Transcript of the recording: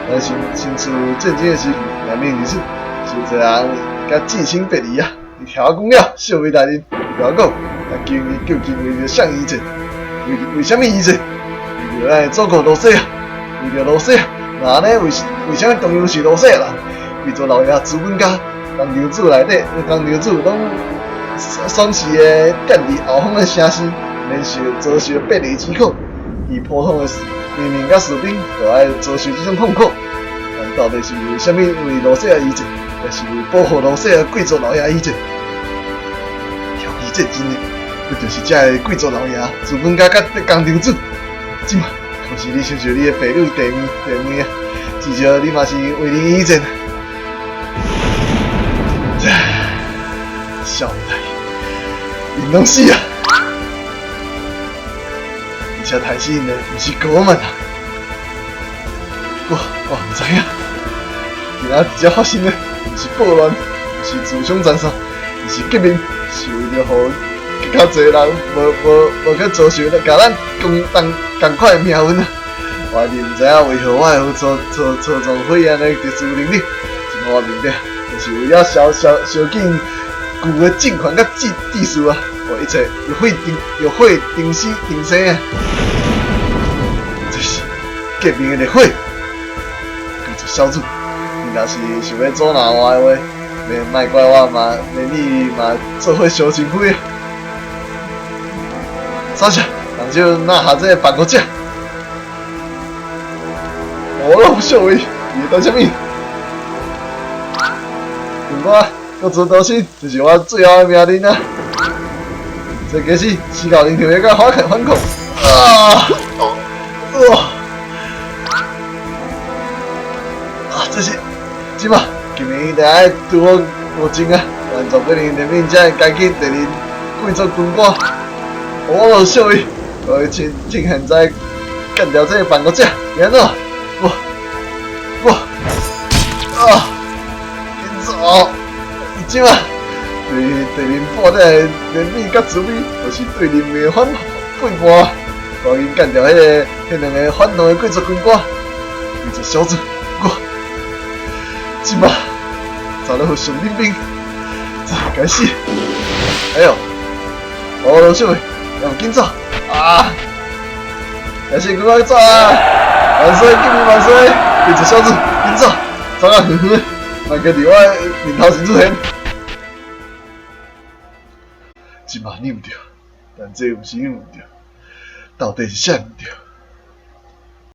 但身处震惊的时，难免如此，就这人甲至亲别离啊！你听我讲了，小妹大人，我讲，但今日究竟为着啥移阵？为什么移阵？为着咱祖国落雪啊！为着落雪啊！那安尼为什么同样是落雪啦？为着老爷资本家工厂主内底，工厂主拢爽时的间伫后方的城市，免遭受百里之苦，而普通的人民甲士兵就爱遭受这种痛苦。但到底是为什么为落雪而移阵？也是为保护落雪的贵族老爷移阵？条件震惊的，不就是这个贵族老爷、资本家甲工厂主？即嘛，可是你想想你的爸母弟妹啊，至少你嘛是为恁移阵。小妹，因拢死啊！而且害死因的毋是国民啊！我毋知影，今仔直接发生的，毋是暴乱，毋是自相残杀，而是革命，是为了互更较侪人无去遭受甲咱同款的命运啊！我也毋知影为何我会操纵火焰的特殊能力，真我明白，就是为了小紧旧的政权甲秩序啊！我一切有火定生啊！这是革命的烈火，叫做小主。你若是想要做哪我的话，莫怪我嘛，连你嘛做伙烧成灰啊！啥事？人就拿下这个办公室。我不小威，你等什么？我各自多心，就是我最后的命令啊！这假使死到临头要甲反抗这是即嘛？今年大家拄好无情啊，完全不能人民才会改去第二贵族军官。我老小威，我趁现在干掉这个办公室，然后紧走！即嘛？第二破的人民甲子民，就是对人民的背叛，赶紧干掉迄两个反动的贵族军官，为着小子，我即嘛找了顺兵兵，这该死！哎呦，我老小妹，要紧走啊！也是我走啊！万岁，革命万岁！为着小子，紧走，走啊！莫搁伫我面头前出现。即嘛你毋对，但这毋是你毋对，到底是啥毋对？